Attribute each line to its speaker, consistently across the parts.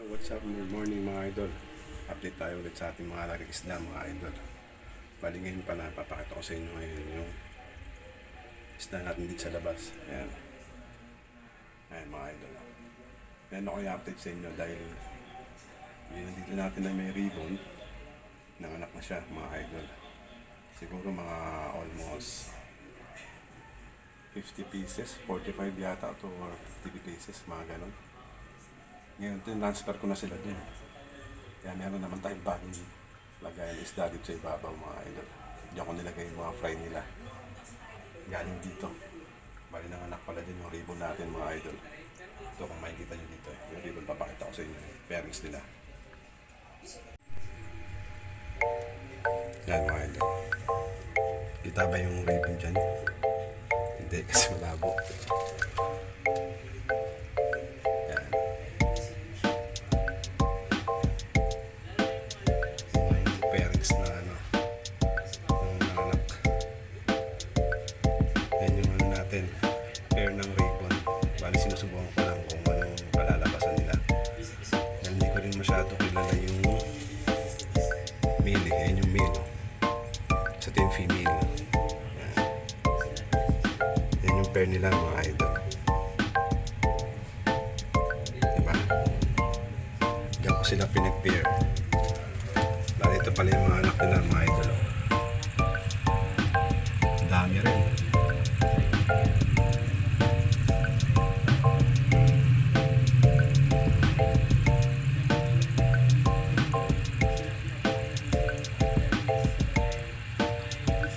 Speaker 1: What's up, good morning mga idol. Update tayo ulit sa ating mga alagang isda mga idol. Bali ngayon pa na papakita ko sa inyo ngayon yung isda natin dito sa labas. Ayan. Ayan mga idol. Ayan ako i-update sa inyo dahil yun dito natin na may ribbon. Nanganak na siya mga idol. Siguro mga almost 50 pieces, 45 yata to or 50 pieces, mga ganon. Ngayon, transfer ko na sila dun. Kaya meron naman tayong bagong lagayan isda dito sa ibabaw mga idol. Diyan ko nilagay yung mga fry nila. Galing dito. Bali nang anak pala din yung ribbon natin mga idol. Ito kung makikita nyo dito. Yung ribbon papakita ko sa inyo. Pairings nila. Yan mga idol. Kita ba yung ribbon dyan? Hindi kasi malabo. Pair ng ribbon. Bali sinusubukan ko lang kung anong palalabasan nila. Dahil hindi ko rin masyado kilala yung male. Yan yung male. Sa ito yung female. Yan yung pair nila mga idol. Diba? Diyan ko sila pinag-pair. Bali ito pala yung mga anak nila mga idol. Dami rin.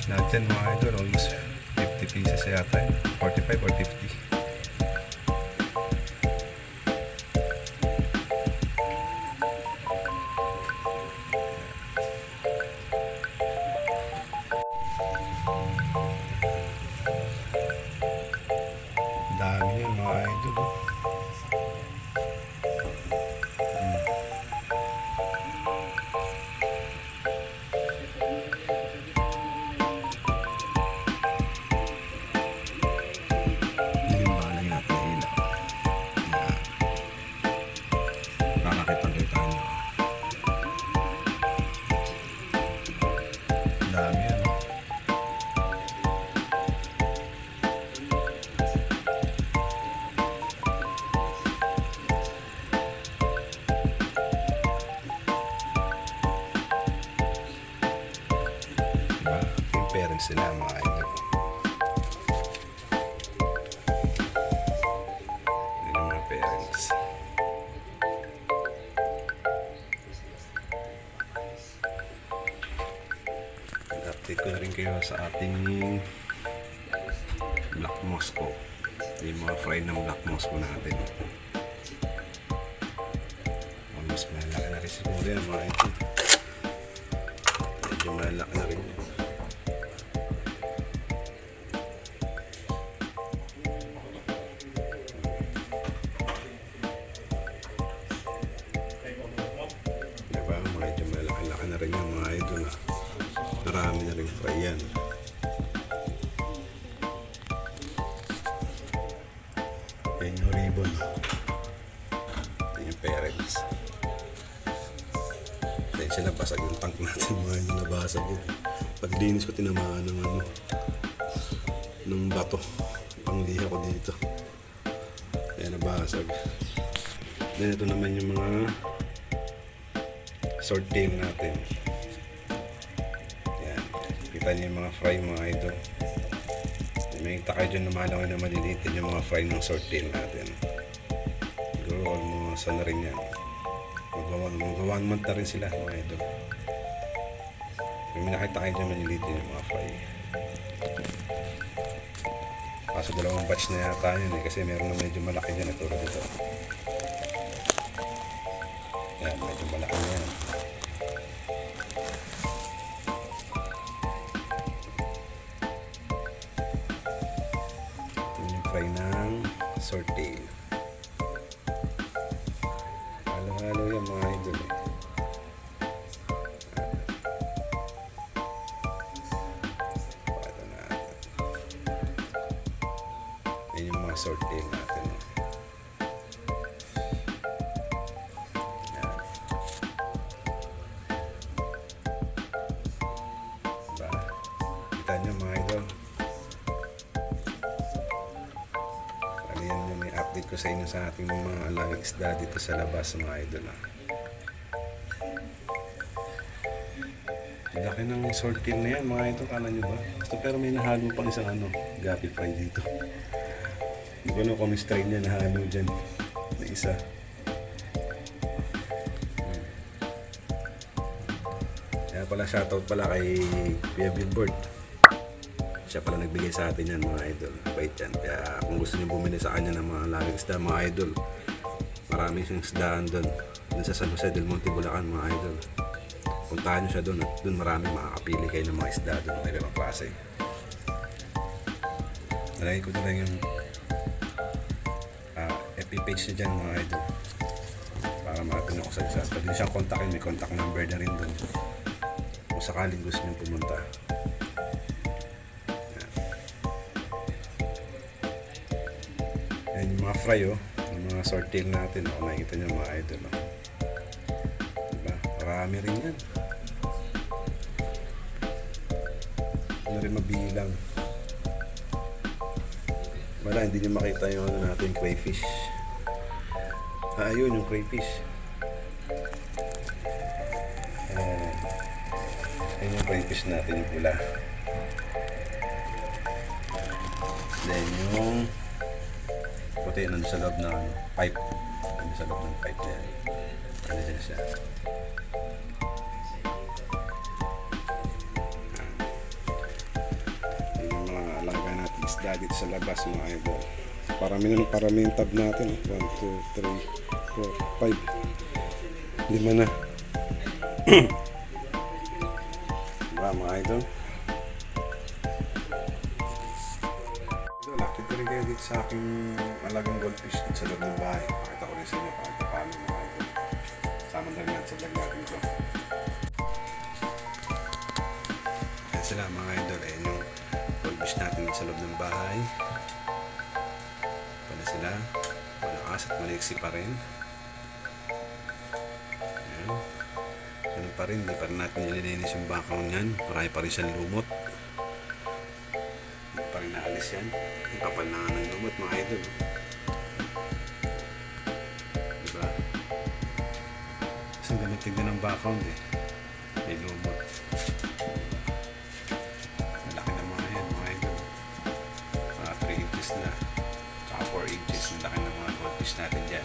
Speaker 1: Natin mga idol, almost 50 pieces yata, 45 or 50. Dami yun mga idol. Dami yan. Diba? Yung parents sila mga idol. Yan yung mga parents. Update ko na rin kayo sa ating Black Moscow. Yung mga fry ng Black Moscow natin. Almost malaki na rin siguro yan mga ito. Medyo malaki na rin yan. Diba? Medyo malaki na rin yan mga idol. Marami na rin fry yan. Yan yung ribbon. Yan yung parents. Dahil sila basag yung tank natin mga yung nabasag yun. Paglinis ko tinamaan ng ng bato. Pangliha ko dito. Kaya nabasag. Then ito naman yung mga swordtail natin. Kita niyo yung mga fry mga idol. May kita kayo dyan na malangan na maliliit yung mga fry ng swordtail natin. Siguro almost na rin yan. Mag-1 month na rin sila mga idol. May nakita kayo dyan maliliit yung mga fry. Kaso dalawang batch na yata yun kasi meron na medyo malaki dyan at tulad ito. Yan, medyo malaki na yan. Fry ng swordtail. Halo-halo yan mga idol. Pato natin. Yan yung mga swordtail natin. update ko sa inyo sa ating mga alagang isda dito sa labas mga idol. Laki ng swordtail na yan mga idol, kala nyo ba? Pero may nahalo pang isang gapi fry dito. Hindi ko alam kung may strain niya nahalo dyan na isa. Kaya pala shoutout pala kay Kuya Billboard. Siya pala nagbigay sa atin yan mga idol. Bait yan. Kaya kung gusto niyo bumili sa kanya ng mga alagang isda mga idol, marami siyang isdaan doon. Doon sa San Jose del Monte, Bulacan mga idol. Puntahan nyo siya doon at doon marami makakapili kayo ng mga isda doon na ganong klase. Nalagay ko na lang yung FB page niya dyan mga idol para makapin ako sa isa. Pwede nyo siyang kontakin, may contact number na rin doon kung sakaling gusto nyo pumunta. Yan yung mga fry yung mga swordtail natin nakikita nyo mga idol diba? Marami rin yan. Ano rin mabilang. Wala, hindi nyo makita yung natin crayfish. Ayun yung crayfish. Ayun yung crayfish natin yung pula. Then yung puti nandun sa loob ng pipe. Nandun sa loob ng pipe na yan. Nandun siya. Isda dito sa labas mga idol. Parami yung tab natin. 1, 2, 3, 4, 5. 5 na. Diba mga idol? Lakit ko rin kayo dito sa aking alagang goldfish dito sa loob ng bahay. Pakita ko rin sa inyo paano mga idol. Sama na rin sa vlog natin ito. Ayan sila mga idol. Ayan yung goldfish natin sa loob ng bahay. Pala sila malakas at maliksi pa rin. Ayan. Ganun pa rin, hindi pa rin natin nililinis yung bakaw niyan. Marami pa rin siyang lumot. Hindi pa rin naalis yan. Yung kapal na nga ng lumot mga idol. Diba? Kasi ganun tignan ng bakaw may lumot. Na saka 4 inches ang laki ng mga goldfish natin dyan.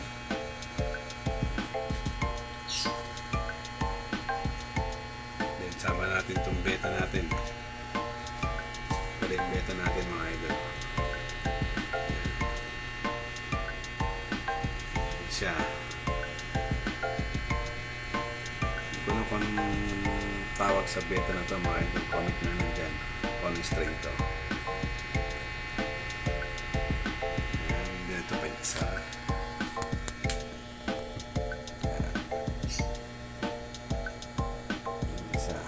Speaker 1: Then sama natin itong beta natin. Pala yung beta natin mga idol. Siya hindi ko na kung anong tawag sa beta na ito mga idol. Comment na lang dyan kung anong strain ito. Ito pa yung isa. Isa.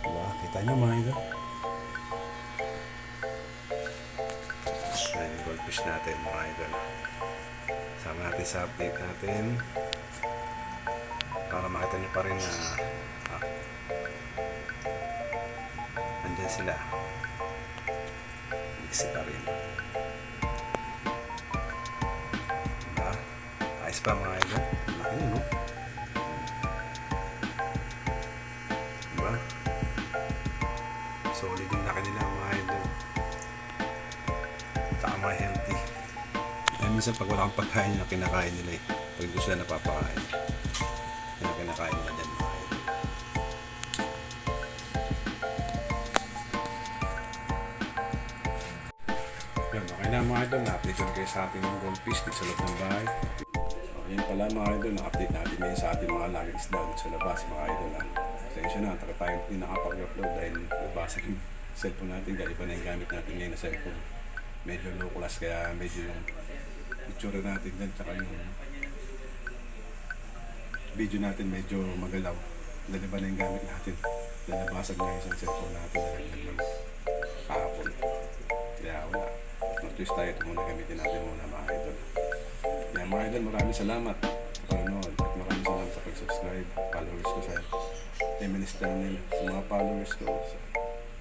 Speaker 1: Diba? Kita nyo mga idol? Ayan yung goldfish natin mga idol. Sama natin sa update natin para makita nyo pa rin na andyan sila. Mixi pa rin. Diba? Ayos pa mga idol. Laki nyo, no? Diba? Solid yung laki nila mga idol. Saka mga healthy. Ay minsan pag wala kang pagkain na kinakain nila pag gusto na napapakain. Yan ang kinakain nila dyan mga idol. Okay na mga idol, na-update ko kayo sa ating goldfish dito sa loob ng bahay. Ayun pala mga idol, na-update natin ngayon sa ating mga alagang isda dito sa labas mga idol. Pasensya na, taka tayo hindi nakapag-upload dahil nabasa yung cellphone natin. Dahil iba na yung gamit natin ngayon na cellphone. Medyo low class kaya medyo yung itsura natin dyan tsaka yung video natin medyo magalaw. Dahil iba na yung gamit natin. Dahil nabasag na yung isang cellphone natin na naglang kahapon. Kaya wala. No-twist tayo. Ito muna gamitin natin muna mga idol. Kaya mga idol, maraming salamat sa panonood at maraming salamat sa pag-subscribe. Followers ko sa MNS channel. Sa mga followers ko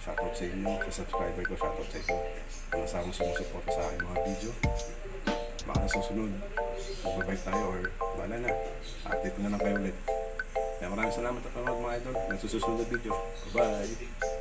Speaker 1: Shoutout sa inyo, sa subscriber ko, shoutout sa inyo. Ang asamang sumusuporta sa aking mga video. Baka na susunod, magbabay tayo or wala na. Update na lang kayo ulit. Kaya maraming salamat at panood mga idol. Nagsusunod na video. Bye-bye!